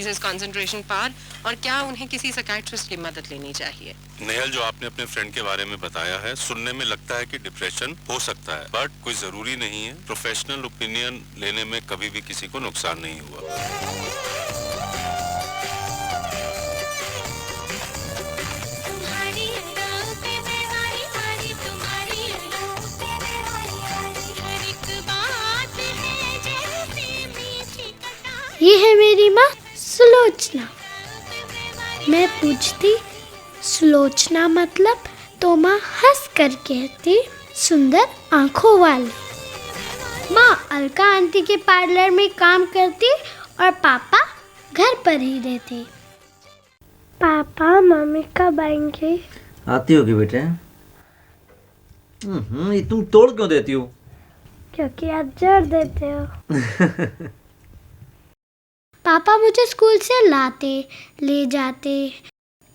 increases concentration power, और क्या उन्हें किसी साइकियाट्रिस्ट की मदद लेनी चाहिए? नेहल, जो आपने अपने फ्रेंड के बारे में बताया है, सुनने में लगता है कि डिप्रेशन हो सकता है, बट कोई जरूरी नहीं है। प्रोफेशनल ओपिनियन लेने में कभी भी किसी को नुकसान नहीं हुआ। ये है मेरी माँ सुलोचना। मैं पूछती सुलोचना मतलब, तो माँ हंस कर कहती सुंदर आंखों वाली। माँ अलका आंटी के पार्लर में काम करती और पापा घर पर ही रहते। पापा मम्मी कब आएंगे? आती होगी बेटे। ये तुम तोड़ क्यों देती हो? क्योंकि आप जोड़ देते हो। पापा मुझे स्कूल से लाते ले जाते।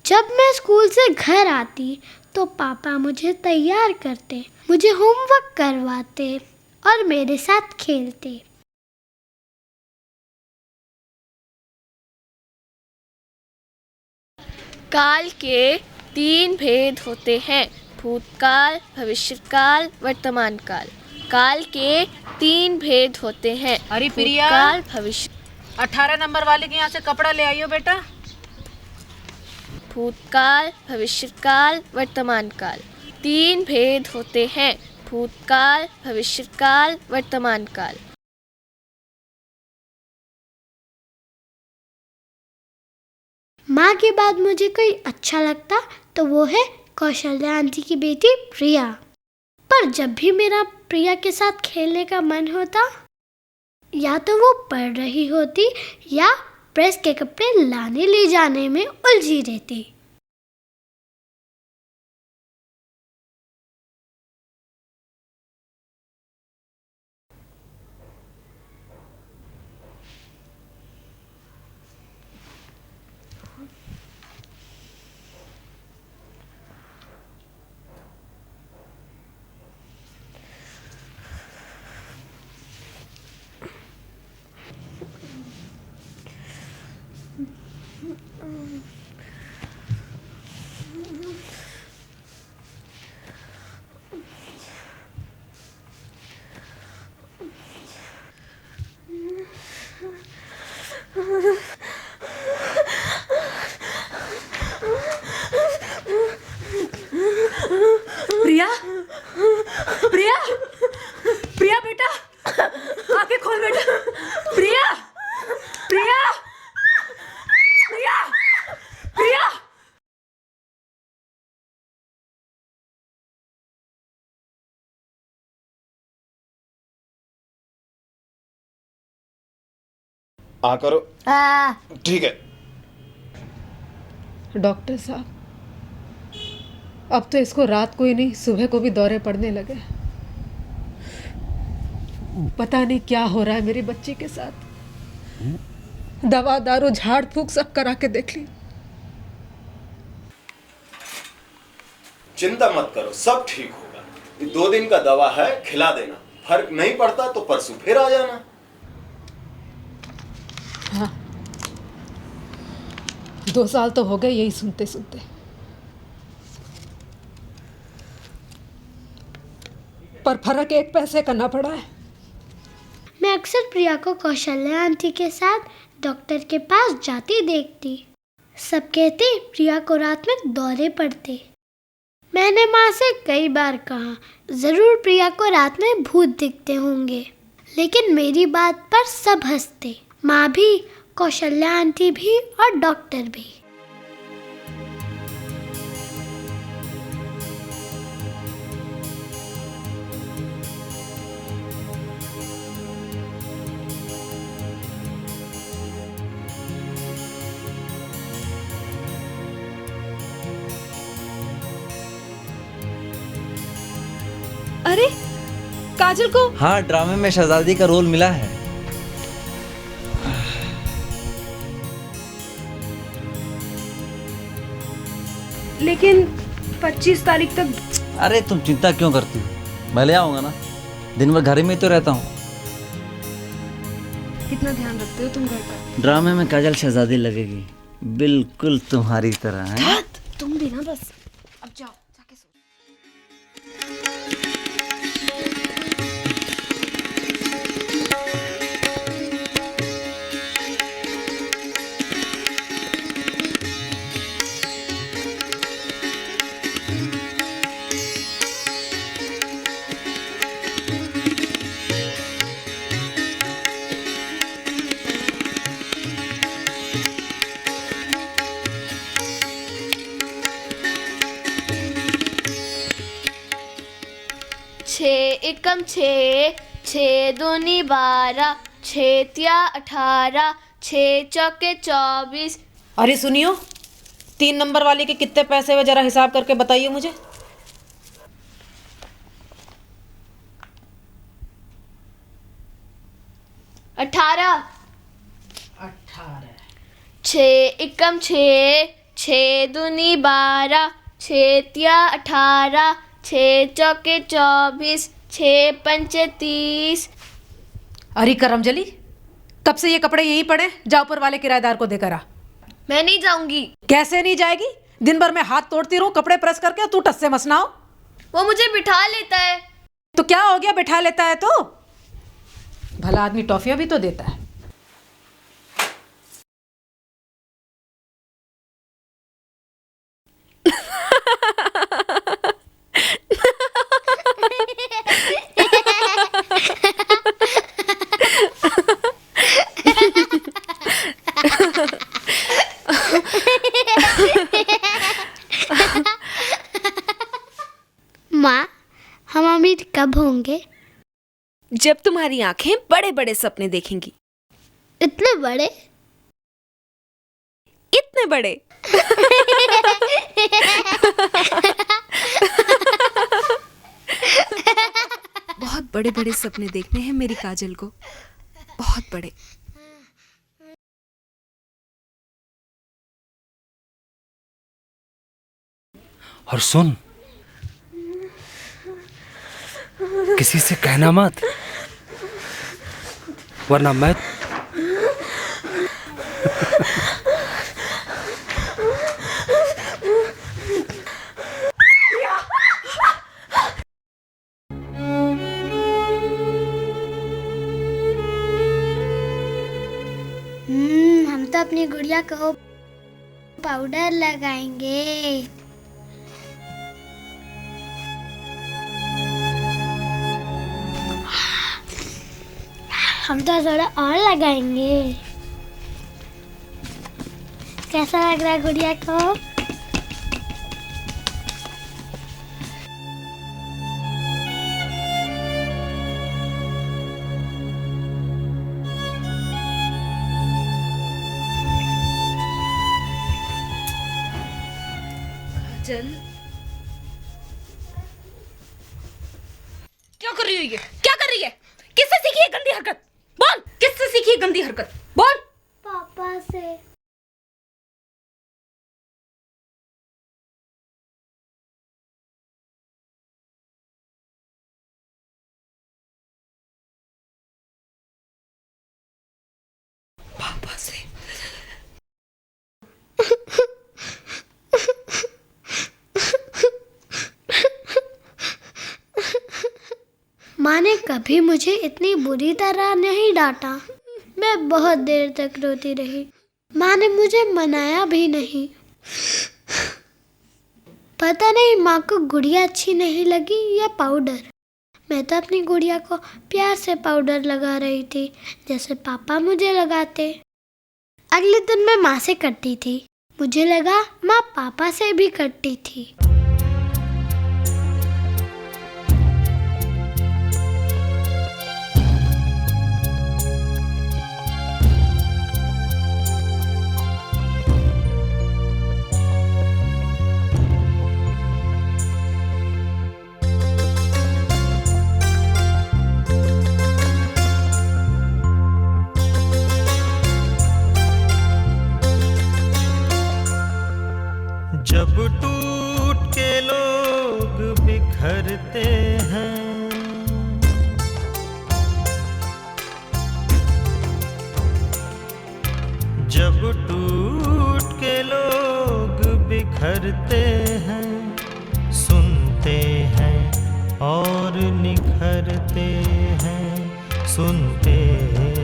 जब मैं स्कूल से घर आती तो पापा मुझे तैयार करते, मुझे होमवर्क करवाते और मेरे साथ खेलते। काल के 3 भेद होते हैं, भूतकाल, भविष्यकाल, वर्तमान काल। काल के 3 भेद होते हैं। अरे प्रिया, भूतकाल, भविष्य। 18 नंबर वाले के यहाँ से कपड़ा ले आइयो बेटा। भूतकाल, भविष्यकाल, वर्तमान काल। 3 भेद होते हैं, भूतकाल, भविष्यकाल, वर्तमान काल। माँ के बाद मुझे कोई अच्छा लगता तो वो है कौशल्या आंटी की बेटी प्रिया। पर जब भी मेरा प्रिया के साथ खेलने का मन होता, या तो वो पढ़ रही होती या प्रेस के कपड़े लाने ले जाने में उलझी रहती। प्रिया, प्रिया, प्रिया बेटा, आंखें खोल बेटा। प्रिया, प्रिया, प्रिया, प्रिया। करो। ठीक है डॉक्टर साहब, अब तो इसको रात को ही नहीं सुबह को भी दौरे पड़ने लगे। पता नहीं क्या हो रहा है मेरी बच्ची के साथ। दवा दारू झाड़ फूक सब करा के देख ली। चिंता मत करो, सब ठीक होगा। ये 2 दिन का दवा है, खिला देना। फर्क नहीं पड़ता तो परसों फिर आ जाना। हाँ, 2 साल तो हो गए यही सुनते सुनते। पर फर्क 1 पैसे का ना पड़ा है। मैं अक्सर प्रिया को कौशल्या आंटी के साथ डॉक्टर के पास जाती देखती। सब कहते प्रिया को रात में दौरे पड़ते। मैंने माँ से कई बार कहा जरूर प्रिया को रात में भूत दिखते होंगे, लेकिन मेरी बात पर सब हंसते। माँ भी, कौशल्या आंटी भी और डॉक्टर भी। अरे काजल को? हाँ, ड्रामे में शहजादी का रोल मिला है। लेकिन 25 तारीख तक। अरे तुम चिंता क्यों करती हो, मैं ले आऊंगा ना। दिन भर घर में ही तो रहता हूँ। कितना ध्यान रखते हो तुम घर का? ड्रामे में काजल शहजादी लगेगी, बिल्कुल तुम्हारी तरह है। तुम भी ना बस, अब जाओ जाके सो। छे एकम छे, छे दूनी 12, छे तिया 18, छे चौके 24। अरे सुनियो, 3 नंबर वाले के कितने पैसे हुए जरा हिसाब करके बताइए मुझे। 18। छे एकम छे, छे दूनी 12, छे तिया 18, छे चौके 24, छे पंचे 30। अरे करमजली, कब से ये कपड़े यहीं पड़े? जा ऊपर वाले किराएदार को देकर आ। मैं नहीं जाऊंगी। कैसे नहीं जाएगी? दिन भर मैं हाथ तोड़ती रहूं कपड़े प्रेस करके, तू टस से मसना हो। वो मुझे बिठा लेता है। तो क्या हो गया, बिठा लेता है तो? भला आदमी टॉफियां भी तो देता है। माँ, हम अमीर कब होंगे? जब तुम्हारी आंखें बड़े बड़े सपने देखेंगी। इतने बड़े? इतने बड़े। बहुत बड़े बड़े सपने देखने हैं मेरी काजल को, बहुत बड़े। और सुन, किसी से कहना मत, वरना मैं हम तो अपनी गुड़िया को पाउडर लगाएंगे। हम तो थोड़ा और लगाएंगे। कैसा लग रहा है गुड़िया को? काजल, क्या कर रही है ये? क्या कर रही है? किससे सीखी है गंदी हरकत? बोल, किससे सीखी है गंदी हरकत? बोल। पापा से। पापा से? माँ ने कभी मुझे इतनी बुरी तरह नहीं डांटा। मैं बहुत देर तक रोती रही। माँ ने मुझे मनाया भी नहीं। पता नहीं माँ को गुड़िया अच्छी नहीं लगी या पाउडर। मैं तो अपनी गुड़िया को प्यार से पाउडर लगा रही थी, जैसे पापा मुझे लगाते। अगले दिन मैं माँ से करती थी। मुझे लगा माँ पापा से भी करती थी। जब टूट के लोग बिखरते हैं, बिखरते हैं, सुनते हैं और निखरते हैं, सुनते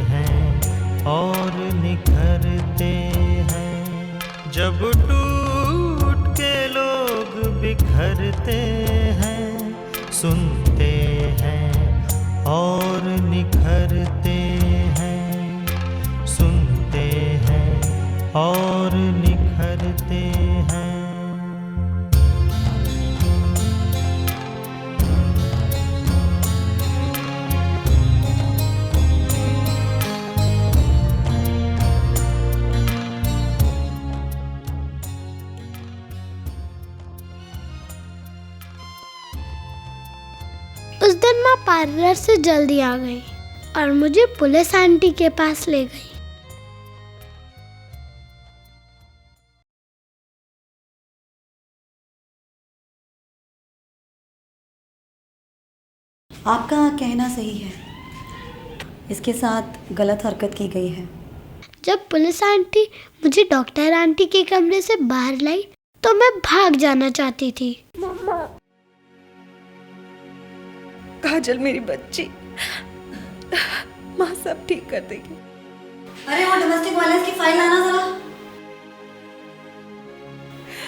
हैं और निखरते हैं। जब टूट के लोग बिखरते हैं, सुनते हैं और निखरते हैं, सुनते हैं और निखरते हैं। उस दिन माँ पार्लर से जल्दी आ गई और मुझे पुलिस आंटी के पास ले गई। आपका कहना सही है, इसके साथ गलत हरकत की गई है। जब पुलिस आंटी मुझे डॉक्टर आंटी के कमरे से बाहर लाई तो मैं भाग जाना चाहती थी। मम्मा, काजल मेरी बच्ची, माँ सब ठीक कर देगी। अरे वो डोमेस्टिक वायलेंस की फाइल लाना जरा।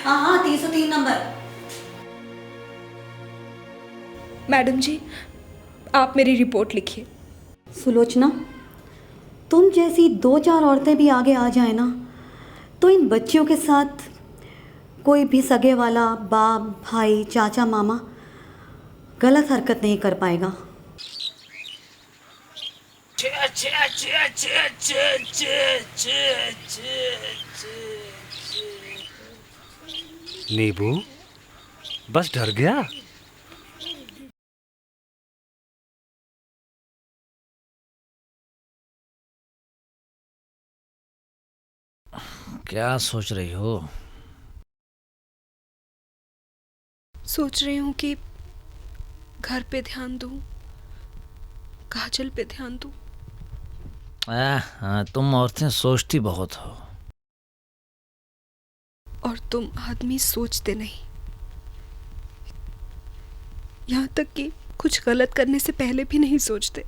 हाँ 303 नंबर। मैडम जी, आप मेरी रिपोर्ट लिखिए। सुलोचना, तुम जैसी 2-4 औरतें भी आगे आ जाए ना, तो इन बच्चियों के साथ कोई भी सगे वाला बाप, भाई, चाचा, मामा गलत हरकत नहीं कर पाएगा। नीबू, बस डर गया? क्या सोच रही हो? सोच रही हूँ कि घर पे ध्यान दूँ, काजल पे ध्यान दूँ। हाँ, तुम औरतें सोचती बहुत हो। और तुम आदमी सोचते नहीं, यहाँ तक कि कुछ गलत करने से पहले भी नहीं सोचते।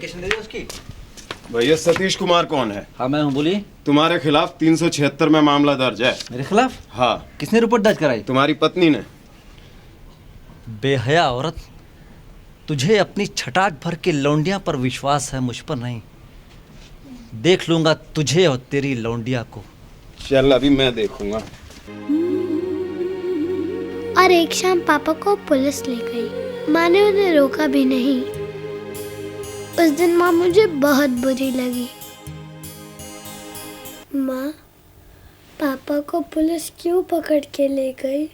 दे उसकी। भैया सतीश कुमार कौन है? हाँ मैं हूँ, बोलिए। तुम्हारे खिलाफ 376 में मामला दर्ज है। मेरे खिलाफ? हाँ। किसने रिपोर्ट दर्ज कराई? तुम्हारी पत्नी ने। बेहया औरत, तुझे अपनी छटाक भर के लौंडिया पर विश्वास है, मुझ पर नहीं। देख लूंगा तुझे और तेरी लौंडिया को। चल अभी मैं देखूंगा। और एक शाम पापा को पुलिस ले गई। माँ ने उन्हें रोका भी नहीं। उस दिन माँ मुझे बहुत बुरी लगी। माँ, पापा को पुलिस क्यों पकड़ के ले गई?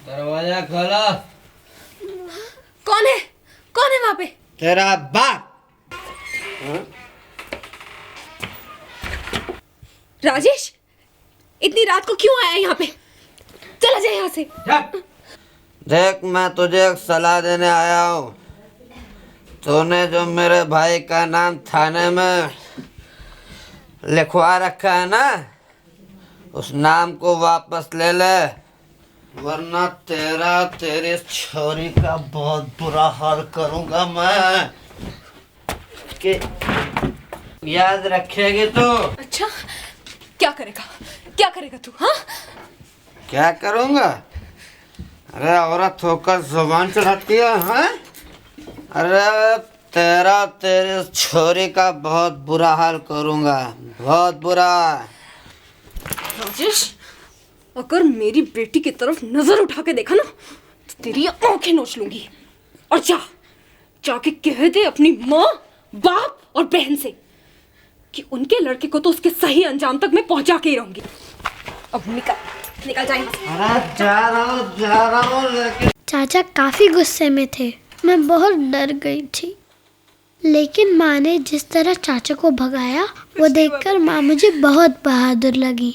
दरवाजा खोलो। कौन है? कौन है वहाँ पे? तेरा बाप। राजेश, इतनी रात को क्यों आया यहाँ पे? चला जाए यहाँ से। देख, मैं तुझे एक सलाह देने आया हूँ। तूने जो मेरे भाई का नाम थाने में लिखवा रखा है ना, उस नाम को वापस ले ले, वरना तेरी छोरी का बहुत बुरा हाल करूँगा मैं। कि याद रखेगी तू? अच्छा, क्या करेगा? क्या करेगा तू? हाँ, क्या करूँगा? अरे औरत होकर जुबान चढ़ाती है, हाँ? अरे तेरी छोरी का बहुत बुरा हाल करूँगा, बहुत बुरा। राजेश, अगर मेरी बेटी की तरफ नजर उठा के देखा ना, तो तेरी आंखें नोच लूंगी। और जाके कह दे अपनी माँ, बाप और बहन से कि उनके लड़के को तो उसके सही अंजाम तक मैं पहुंचा के ही रहूंगी। अब निकल जाए। जा रहा हूँ लेकिन। चाचा काफी गुस्से में थे। मैं बहुत डर गई थी, लेकिन माँ ने जिस तरह चाचा को भगाया, वो देखकर माँ मुझे बहुत बहादुर लगी।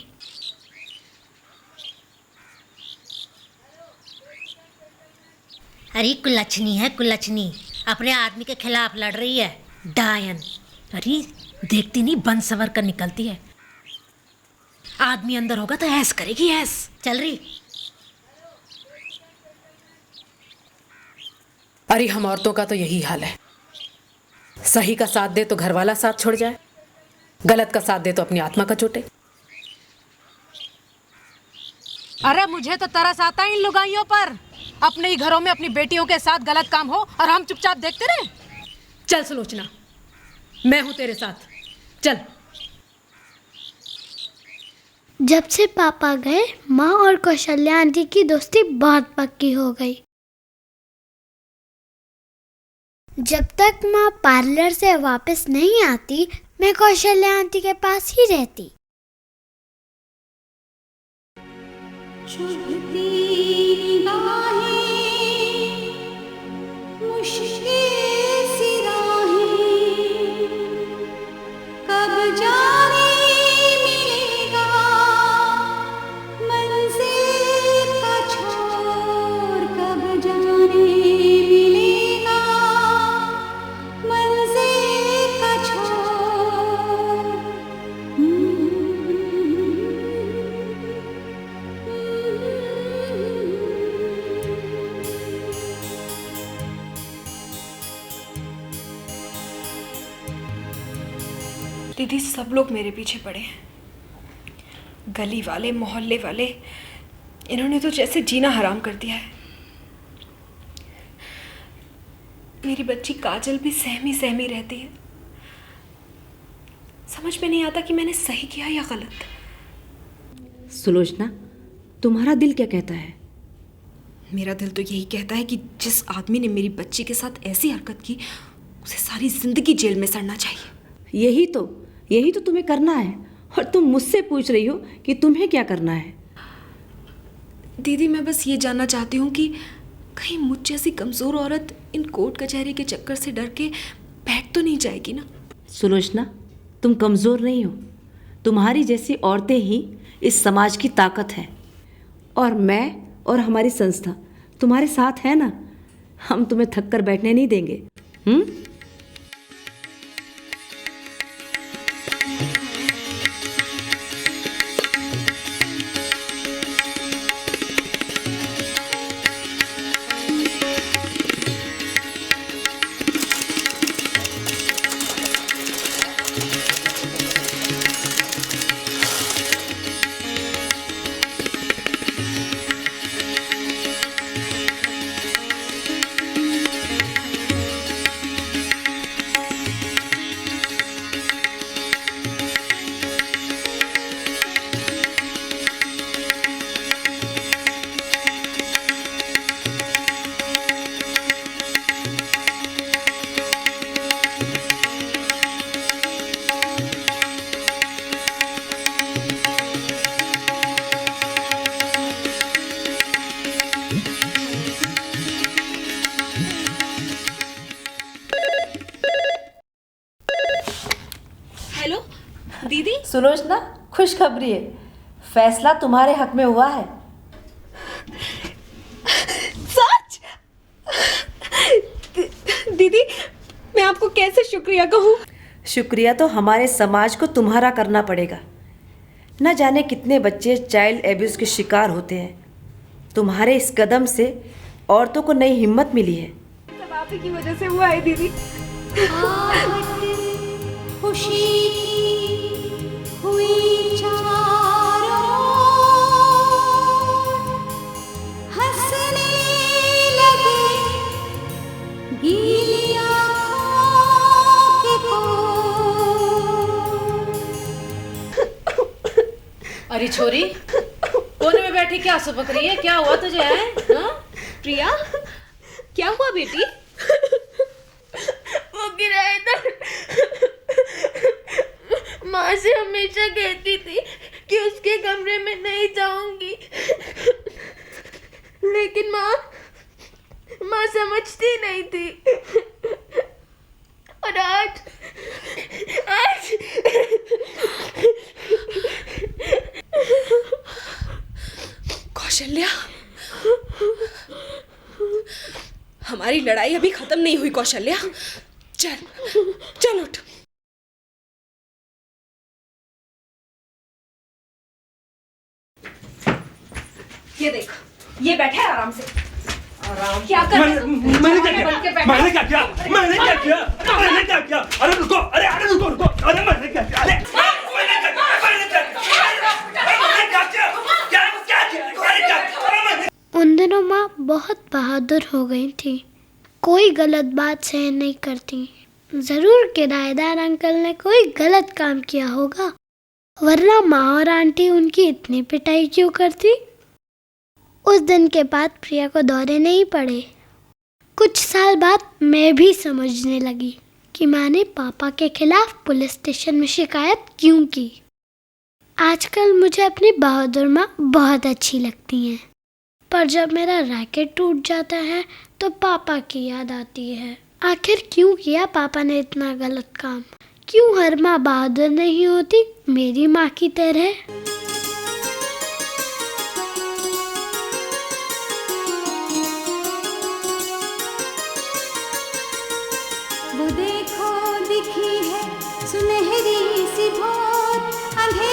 अरे कुलच्छनी है कुलच्छनी, अपने आदमी के खिलाफ लड़ रही है। डायन, अरे देखती नहीं बन सवर कर निकलती है। आदमी अंदर होगा तो ऐस करेगी, ऐस चल रही। अरे हम औरतों का तो यही हाल है, सही का साथ दे तो घर वाला साथ छोड़ जाए, गलत का साथ दे तो अपनी आत्मा का चोटे। अरे मुझे तो तरस आता है इन लुगाइयों पर, अपने ही घरों में अपनी बेटियों के साथ गलत काम हो और हम चुपचाप देखते रहे। चल सुलोचना, मैं हूं तेरे साथ, चल। जब से पापा गए माँ और कौशल्या आंटी की दोस्ती बहुत पक्की हो गई। जब तक माँ पार्लर से वापस नहीं आती मैं कौशल्या आंटी के पास ही रहती। दीदी सब लोग मेरे पीछे पड़े हैं, गली वाले मोहल्ले वाले, इन्होंने तो जैसे जीना हराम कर दिया है। मेरी बच्ची काजल भी सहमी सहमी रहती है। समझ में नहीं आता कि मैंने सही किया या गलत। सुलोचना, तुम्हारा दिल क्या कहता है? मेरा दिल तो यही कहता है कि जिस आदमी ने मेरी बच्ची के साथ ऐसी हरकत की उसे सारी जिंदगी जेल में सड़ना चाहिए। यही तो तुम्हें करना है, और तुम मुझसे पूछ रही हो कि तुम्हें क्या करना है। दीदी मैं बस ये जानना चाहती हूँ कि कहीं मुझ जैसी कमज़ोर औरत इन कोर्ट कचहरी के चक्कर से डर के बैठ तो नहीं जाएगी ना। सुलोचना, तुम कमज़ोर नहीं हो, तुम्हारी जैसी औरतें ही इस समाज की ताकत है, और मैं और हमारी संस्था तुम्हारे साथ है ना। हम तुम्हें थक कर बैठने नहीं देंगे। हेलो दीदी। सुलोचना, खुशखबरी है, फैसला तुम्हारे हक में हुआ है। सच? दीदी मैं आपको कैसे शुक्रिया कहूँ? शुक्रिया तो हमारे समाज को तुम्हारा करना पड़ेगा। न जाने कितने बच्चे चाइल्ड एब्यूज़ के शिकार होते हैं। तुम्हारे इस कदम से औरतों को नई हिम्मत मिली है। सब आप ही की वजह से हुआ है दीदी। खुशी हुई चारों, हंसने लगे गीली आँखों के कोर। अरे छोरी, कोने में बैठी क्या सुबक रही है? क्या हुआ तुझे है? प्रिया, क्या हुआ बेटी? वो गिरा इधर। माँ से हमेशा कहती थी कि उसके कमरे में नहीं जाऊंगी, लेकिन माँ समझती नहीं थी। और आज कौशल्या, हमारी लड़ाई अभी खत्म नहीं हुई कौशल्या। चल चल उठ। ये देख, ये बैठा है आराम से। आराम क्या कर रहे हो? मैंने क्या किया? मैंने क्या किया? मैंने क्या किया? मैंने क्या किया? अरे रुको, अरे अरे रुको रुको, अरे मैंने क्या किया? अरे मैंने क्या किया? मैंने क्या किया? क्या किया? उन दिनों माँ बहुत बहादुर हो गई थी, कोई गलत बात सहन नहीं करती। जरूर किराएदार अंकल ने कोई गलत काम किया होगा, वरना माँ और आंटी उनकी इतनी पिटाई क्यों करती। उस दिन के बाद प्रिया को दौरे नहीं पड़े। कुछ साल बाद मैं भी समझने लगी कि माँ ने पापा के खिलाफ पुलिस स्टेशन में शिकायत क्यों की। आजकल मुझे अपनी बहादुर माँ बहुत अच्छी लगती हैं, पर जब मेरा रैकेट टूट जाता है तो पापा की याद आती है। आखिर क्यों किया पापा ने इतना गलत काम? क्यों हर माँ बहादुर नहीं होती मेरी माँ की तरह? वो देखो दिखी है सुनहरी सी भोर, अंधेरे